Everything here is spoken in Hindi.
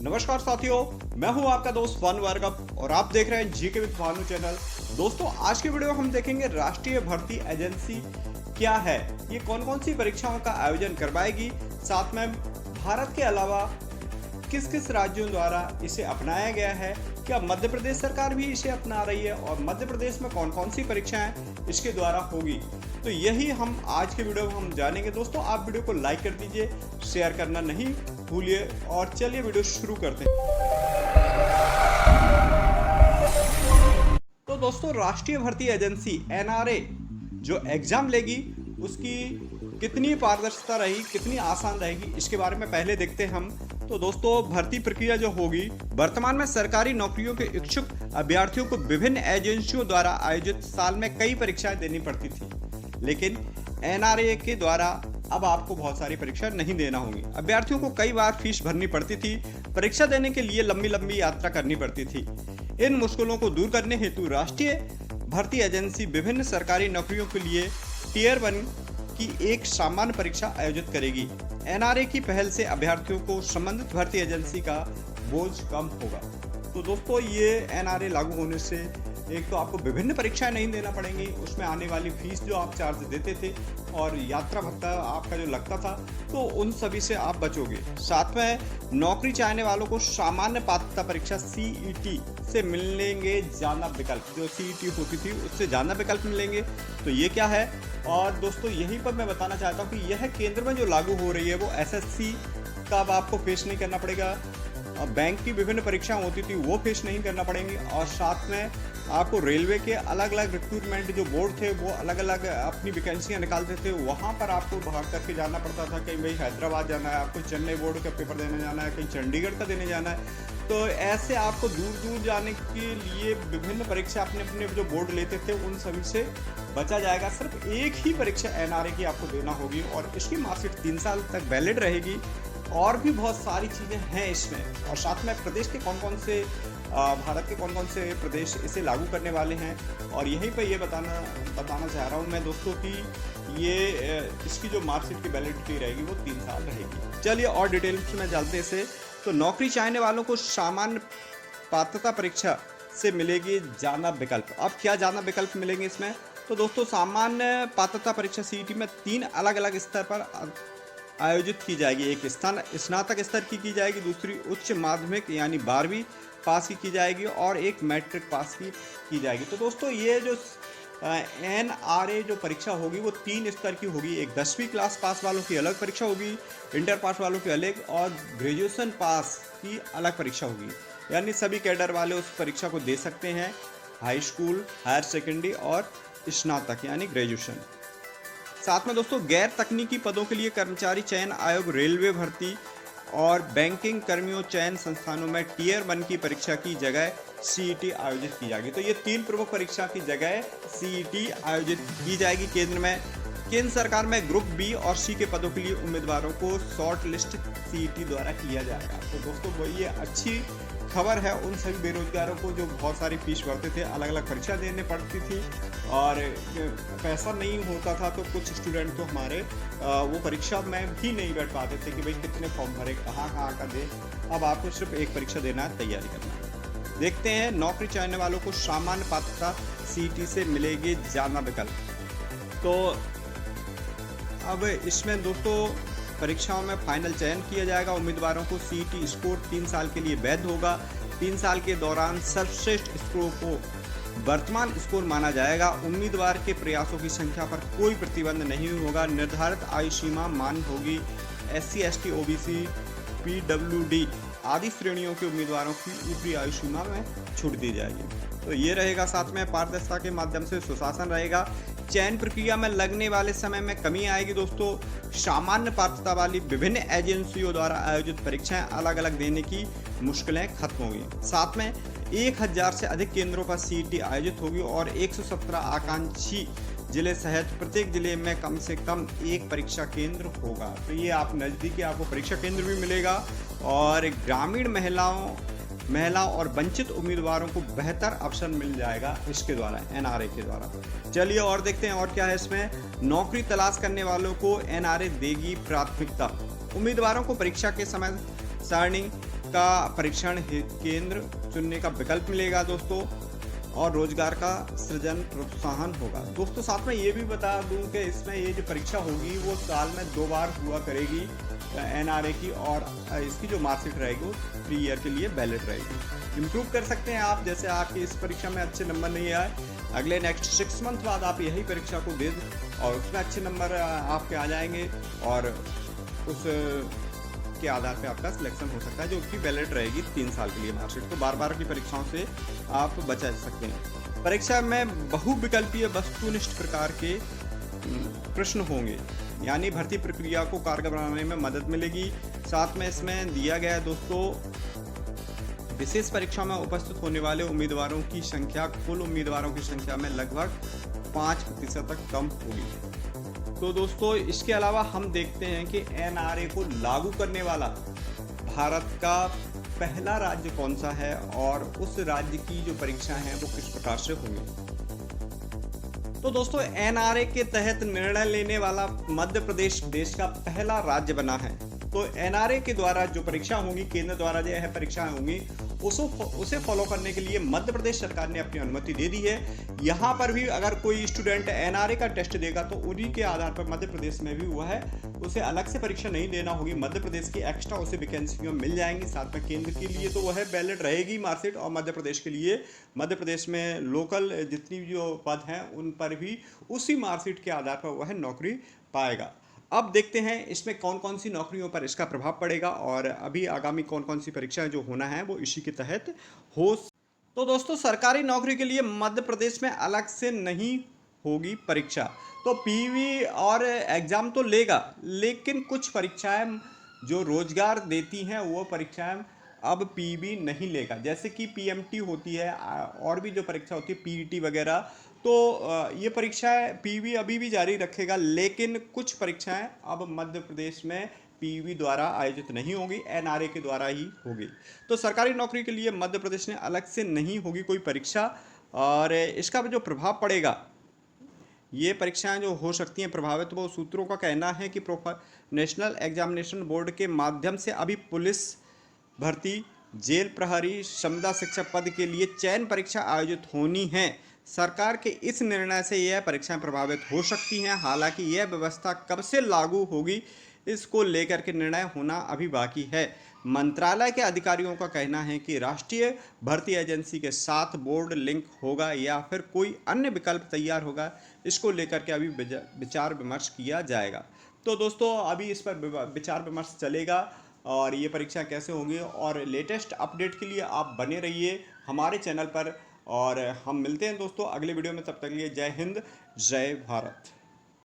नमस्कार साथियों, मैं हूं आपका दोस्त भानु भार्गव और आप देख रहे हैं जीके विद भानु चैनल। दोस्तों, आज की वीडियो में हम देखेंगे राष्ट्रीय भर्ती एजेंसी क्या है, ये कौन कौन सी परीक्षाओं का आयोजन करवाएगी, साथ में भारत के अलावा किस किस राज्यों द्वारा इसे अपनाया गया है, क्या मध्य प्रदेश सरकार भी इसे अपना रही है और मध्य प्रदेश में कौन कौन सी परीक्षाएं इसके द्वारा होगी। तो यही हम आज के वीडियो में हम जानेंगे। दोस्तों, आप वीडियो को लाइक कर दीजिए, शेयर करना नहीं भूलिए और चलिए वीडियो शुरू करते हैं। तो दोस्तों, राष्ट्रीय भर्ती एजेंसी एनआरए जो एग्जाम लेगी उसकी कितनी पारदर्शिता रहेगी, कितनी आसान रहेगी, इसके बारे में पहले देखते हैं हम। तो दोस्तों, भर्ती प्रक्रिया जो होगी, वर्तमान में सरकारी नौकरियों के इच्छुक अभ्यर्थियों को विभिन्न एजेंसियों द्वारा आयोजित साल में कई परीक्षाएं देनी पड़ती थी, लेकिन एनआरए के द्वारा अब आपको बहुत सारी परीक्षा नहीं देना होगी। अभ्यर्थियों को कई बार फीस भरनी पड़ती थी, परीक्षा देने के लिए लंबी लंबी यात्रा करनी पड़ती थी। इन मुश्किलों को दूर करने हेतु राष्ट्रीय भर्ती एजेंसी विभिन्न सरकारी नौकरियों के लिए टियर 1 की एक सामान्य परीक्षा आयोजित करेगी। एनआरए की पहल से अभ्यर्थियों को संबंधित भर्ती एजेंसी का बोझ कम होगा। तो दोस्तों, ये एनआरए लागू होने से एक तो आपको विभिन्न परीक्षाएं नहीं देना पड़ेंगी, उसमें आने वाली फीस जो आप चार्ज देते थे और यात्रा भत्ता आपका जो लगता था, तो उन सभी से आप बचोगे। साथ में नौकरी चाहने वालों को सामान्य पात्रता परीक्षा सीईटी से मिलेंगे ज्यादा विकल्प, जो सीईटी होती थी उससे ज्यादा विकल्प मिलेंगे। तो ये क्या है, और दोस्तों यहीं पर मैं बताना चाहता हूँ कि यह केंद्र में जो लागू हो रही है वो एसएससी का अब आपको फेस नहीं करना पड़ेगा, बैंक की विभिन्न परीक्षाएं होती थी वो फेस नहीं करना पड़ेंगी, और साथ में आपको रेलवे के अलग अलग रिक्रूटमेंट जो बोर्ड थे वो अलग अलग अपनी वैकेंसियां निकालते थे, वहाँ पर आपको भाग करके जाना पड़ता था। कहीं भाई हैदराबाद जाना है, आपको चेन्नई बोर्ड का पेपर देने जाना है, कहीं चंडीगढ़ का देने जाना है। तो ऐसे आपको दूर दूर जाने के लिए विभिन्न परीक्षा अपने अपने जो बोर्ड लेते थे उन सभी से बचा जाएगा। सिर्फ एक ही परीक्षा एनआरए की आपको देना होगी और इसकी मार्कशीट 3 साल तक वैलिड रहेगी। और भी बहुत सारी चीज़ें हैं इसमें, और साथ में प्रदेश के कौन कौन से भारत के कौन कौन से प्रदेश इसे लागू करने वाले हैं, और यहीं पर ये बताना चाह रहा हूँ मैं दोस्तों कि ये इसकी जो मार्कशीट की वैलिडिटी रहेगी वो 3 साल रहेगी। चलिए और डिटेल्स में जानते से। तो नौकरी चाहने वालों को सामान्य पात्रता परीक्षा से मिलेगी ज्यादा विकल्प। अब क्या ज्यादा विकल्प मिलेंगे इसमें? तो दोस्तों, सामान्य पात्रता परीक्षा सीईटी में 3 अलग अलग स्तर पर आयोजित की जाएगी। एक स्नातक स्तर की जाएगी, दूसरी उच्च माध्यमिक यानी 12वीं पास की जाएगी, और एक मैट्रिक पास की जाएगी। तो दोस्तों, ये जो एनआरए जो परीक्षा होगी वो 3 स्तर की होगी। एक 10वीं क्लास पास वालों की अलग परीक्षा होगी, इंटर पास वालों की अलग, और ग्रेजुएशन पास की अलग परीक्षा होगी। यानी सभी कैडर वाले उस परीक्षा को दे सकते हैं, हाई स्कूल, हायर सेकेंडरी और स्नातक यानी ग्रेजुएशन। साथ में दोस्तों, गैर तकनीकी पदों के लिए कर्मचारी चयन आयोग, रेलवे भर्ती और बैंकिंग कर्मियों चयन संस्थानों में टियर 1 की परीक्षा की जगह सीईटी आयोजित की जाएगी। तो ये 3 प्रमुख परीक्षा की जगह सीईटी आयोजित की जाएगी केंद्र में। केंद्र सरकार में ग्रुप बी और सी के पदों के लिए उम्मीदवारों को शॉर्ट लिस्ट सीईटी द्वारा किया जाएगा। तो दोस्तों, वो ये अच्छी खबर है उन सभी बेरोजगारों को जो बहुत सारी फीस भरते थे, अलग अलग परीक्षा देने पड़ती थी और पैसा नहीं होता था, तो कुछ स्टूडेंट तो हमारे वो परीक्षा में भी नहीं बैठ पाते थे कि भाई कितने फॉर्म भरे, कहाँ का दे। अब आपको सिर्फ एक परीक्षा देना है, तैयारी करना है। देखते हैं, नौकरी चाहने वालों को सामान्य पात्रता सीईटी से मिलेगी ज्यादा विकल्प। तो अब इसमें दोस्तों परीक्षाओं में फाइनल चयन किया जाएगा। उम्मीदवारों को सीईटी स्कोर 3 साल के लिए वैध होगा। 3 साल के दौरान सर्वश्रेष्ठ स्कोर को वर्तमान स्कोर माना जाएगा। उम्मीदवार के प्रयासों की संख्या पर कोई प्रतिबंध नहीं होगा। निर्धारित आयु सीमा मान्य होगी। SC, ST, OBC, PWD आदि श्रेणियों के उम्मीदवारों की ऊपरी आयु सीमा में छूट दी जाएगी। तो ये रहेगा। साथ में पारदर्शिता के माध्यम से सुशासन रहेगा। चयन प्रक्रिया में लगने वाले समय में कमी आएगी। दोस्तों, सामान्य पात्रता वाली विभिन्न एजेंसियों द्वारा आयोजित परीक्षाएं अलग अलग देने की मुश्किलें खत्म होगी। साथ में 1000 से अधिक केंद्रों पर सीईटी आयोजित होगी और 117 आकांक्षी जिले सहित प्रत्येक जिले में कम से कम एक परीक्षा केंद्र होगा। तो ये आप नज़दीकी आपको परीक्षा केंद्र भी मिलेगा, और ग्रामीण महिला और वंचित उम्मीदवारों को बेहतर अवसर मिल जाएगा इसके द्वारा, एनआरए के द्वारा। चलिए और देखते हैं और क्या है इसमें। नौकरी तलाश करने वालों को एनआरए देगी प्राथमिकता। उम्मीदवारों को परीक्षा के समय सारणी का परीक्षण केंद्र चुनने का विकल्प मिलेगा दोस्तों, और रोजगार का सृजन प्रोत्साहन होगा। दोस्तों साथ में ये भी बता दूं कि इसमें ये जो परीक्षा होगी वो साल में 2 बार हुआ करेगी एनआरए की, और इसकी जो मार्कशीट रहेगी वो 3 ईयर के लिए वैलिड रहेगी। इम्प्रूव कर सकते हैं आप, जैसे आपकी इस परीक्षा में अच्छे नंबर नहीं आए, अगले नेक्स्ट 6 मंथ बाद आप यही परीक्षा को दे दें और उसमें अच्छे नंबर आपके आ जाएंगे, और उस के आधार पे आपका सिलेक्शन हो सकता है, जो उसकी वैलिड रहेगी 3 साल के लिए मार्कशीट। तो बार बार की परीक्षाओं से आप बचा सकते हैं। परीक्षा में बहुविकल्पीय वस्तुनिष्ठ प्रकार के प्रश्न होंगे, यानी भर्ती प्रक्रिया को कारगर बनाने में मदद मिलेगी। साथ में इसमें दिया गया है दोस्तों, विशेष परीक्षा में उपस्थित होने वाले उम्मीदवारों की संख्या कुल उम्मीदवारों की संख्या में लगभग 5% तक कम होगी। तो दोस्तों इसके अलावा हम देखते हैं कि एनआरए को लागू करने वाला भारत का पहला राज्य कौन सा है, और उस राज्य की जो परीक्षा है वो किस प्रकार से होंगी। तो दोस्तों एनआरए के तहत निर्णय लेने वाला मध्य प्रदेश देश का पहला राज्य बना है। तो एनआरए के द्वारा जो परीक्षा होंगी, केंद्र द्वारा जो है परीक्षाएं होंगी, उसे फॉलो करने के लिए मध्य प्रदेश सरकार ने अपनी अनुमति दे दी है। यहाँ पर भी अगर कोई स्टूडेंट एनआरए का टेस्ट देगा तो उन्हीं के आधार पर मध्य प्रदेश में भी हुआ है, उसे अलग से परीक्षा नहीं देना होगी। मध्य प्रदेश की एक्स्ट्रा उसे वैकेंसियाँ मिल जाएंगी। साथ में केंद्र के लिए तो वह वैलिड रहेगी मार्कशीट, और मध्य प्रदेश के लिए मध्य प्रदेश में लोकल जितनी भी जो पद हैं उन पर भी उसी मार्कशीट के आधार पर वह नौकरी पाएगा। अब देखते हैं इसमें कौन कौन सी नौकरियों पर इसका प्रभाव पड़ेगा, और अभी आगामी कौन कौन सी परीक्षाएं जो होना है वो इसी के तहत हो। तो दोस्तों सरकारी नौकरी के लिए मध्य प्रदेश में अलग से नहीं होगी परीक्षा। तो पीवी और एग्ज़ाम तो लेगा, लेकिन कुछ परीक्षाएं जो रोजगार देती हैं वो परीक्षाएं अब पीवी नहीं लेगा, जैसे कि पीएमटी होती है और भी जो परीक्षा होती है पीईटी वगैरह। तो ये परीक्षाएं पीवी अभी भी जारी रखेगा, लेकिन कुछ परीक्षाएं अब मध्य प्रदेश में पीवी द्वारा आयोजित नहीं होगी, एनआरए के द्वारा ही होगी। तो सरकारी नौकरी के लिए मध्य प्रदेश में अलग से नहीं होगी कोई परीक्षा, और इसका जो प्रभाव पड़ेगा, ये परीक्षाएं जो हो सकती हैं प्रभावित, वो सूत्रों का कहना है कि नेशनल एग्जामिनेशन बोर्ड के माध्यम से अभी पुलिस भर्ती, जेल प्रहरी, संविदा शिक्षक पद के लिए चयन परीक्षा आयोजित होनी है। सरकार के इस निर्णय से यह परीक्षाएं प्रभावित हो सकती हैं। हालांकि यह व्यवस्था कब से लागू होगी इसको लेकर के निर्णय होना अभी बाकी है। मंत्रालय के अधिकारियों का कहना है कि राष्ट्रीय भर्ती एजेंसी के साथ बोर्ड लिंक होगा या फिर कोई अन्य विकल्प तैयार होगा, इसको लेकर के अभी विचार विमर्श किया जाएगा। तो दोस्तों अभी इस पर विचार विमर्श चलेगा और ये परीक्षा कैसे होंगी, और लेटेस्ट अपडेट के लिए आप बने रहिए हमारे चैनल पर, और हम मिलते हैं दोस्तों अगले वीडियो में। तब तक के लिए जय हिंद, जय भारत।